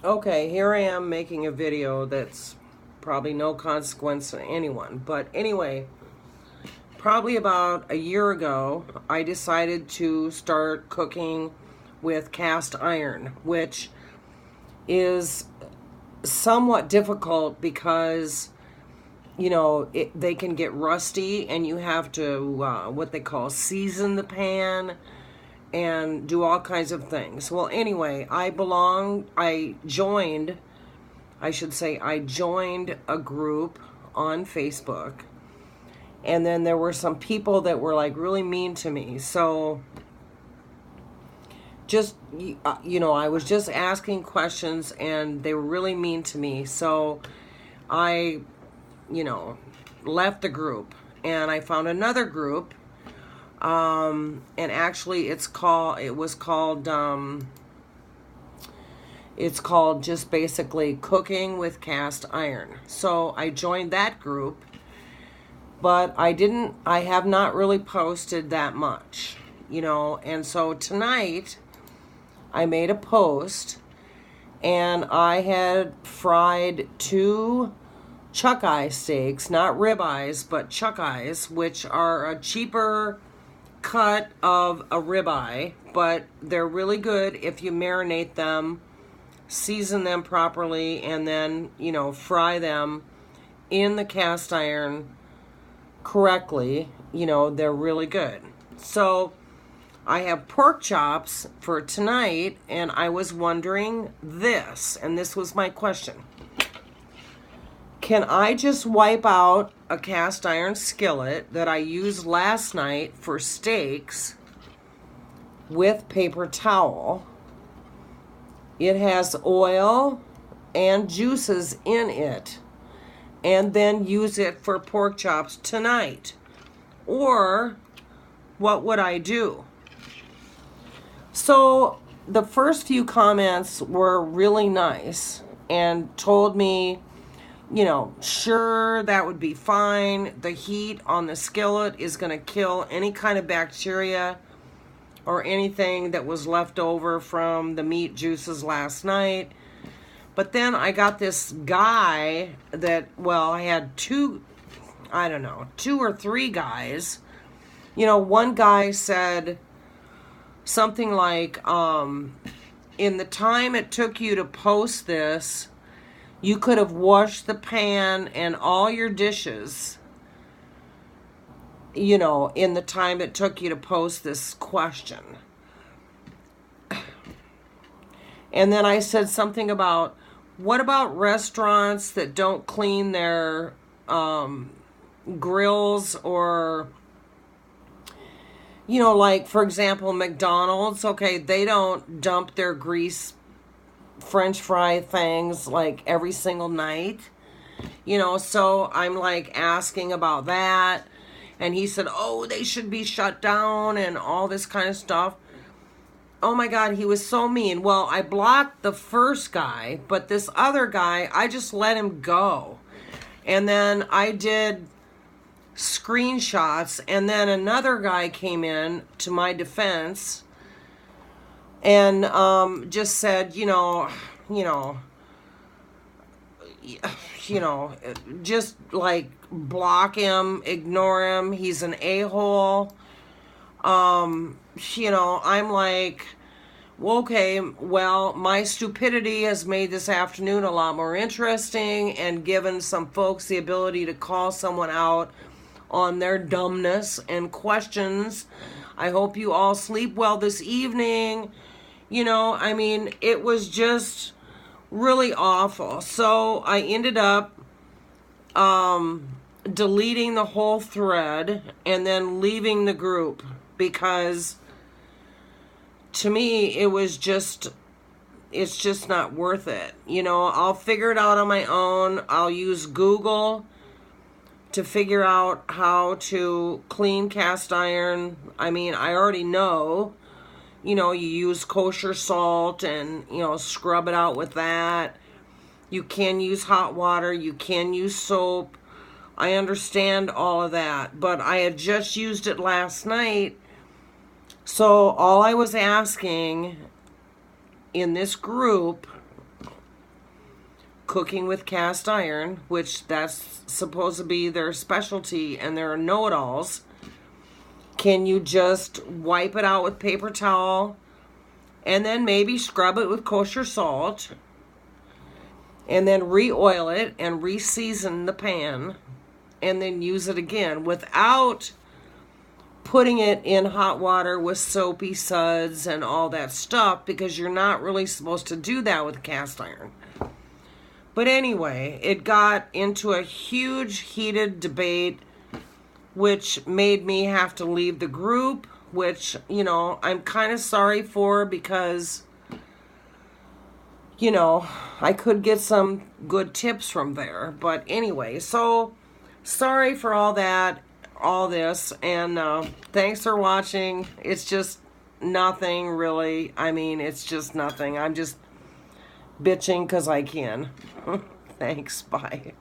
Okay, here I am making a video that's probably no consequence to anyone. But anyway, probably about a year ago, I decided to start cooking with cast iron, which is somewhat difficult because, they can get rusty and you have to, what they call, season the pan and do all kinds of things. Well, anyway, I joined a group on Facebook, and then there were some people that were like really mean to me. So I was just asking questions and they were really mean to me. So I, left the group and I found another group. And actually it's called just basically Cooking with Cast Iron. So I joined that group, but I have not really posted that much, and so tonight I made a post and I had fried 2 chuck eye steaks, not rib eyes, but chuck eyes, which are a cheaper cut of a ribeye, but they're really good if you marinate them, season them properly, and then, fry them in the cast iron correctly. They're really good. So I have pork chops for tonight, and I was wondering this, and this was my question. Can I just wipe out a cast iron skillet that I used last night for steaks with paper towel? It has oil and juices in it, and then use it for pork chops tonight. Or what would I do? So the first few comments were really nice and told me, sure, that would be fine. The heat on the skillet is going to kill any kind of bacteria or anything that was left over from the meat juices last night. But then I got this guy I had 2 or 3 guys. One guy said something like, in the time it took you to post this, you could have washed the pan and all your dishes, in the time it took you to post this question. And then I said something about, what about restaurants that don't clean their grills, or, like, for example, McDonald's, okay, they don't dump their grease French fry things like every single night, so I'm like asking about that. And he said, oh, they should be shut down and all this kind of stuff. Oh my God, he was so mean. Well, I blocked the first guy, but this other guy, I just let him go. And then I did screenshots, and then another guy came in to my defense and just said, just like block him, ignore him. He's an a-hole. I'm like, okay, well, my stupidity has made this afternoon a lot more interesting and given some folks the ability to call someone out on their dumbness and questions. I hope you all sleep well this evening. It was just really awful. So I ended up deleting the whole thread and then leaving the group, because to me it's just not worth it. I'll figure it out on my own. I'll use Google to figure out how to clean cast iron. I already know. You use kosher salt and, scrub it out with that. You can use hot water. You can use soap. I understand all of that. But I had just used it last night. So all I was asking in this group cooking with cast iron, which that's supposed to be their specialty and their know-it-alls, can you just wipe it out with paper towel and then maybe scrub it with kosher salt and then re-oil it and re-season the pan and then use it again without putting it in hot water with soapy suds and all that stuff, because you're not really supposed to do that with cast iron. But anyway, it got into a huge heated debate, which made me have to leave the group, which, you know, I'm kind of sorry for, because, you know, I could get some good tips from there. But anyway, so sorry for all this, and thanks for watching. It's just nothing really. I mean, it's just nothing. I'm just bitching because I can. Thanks, bye.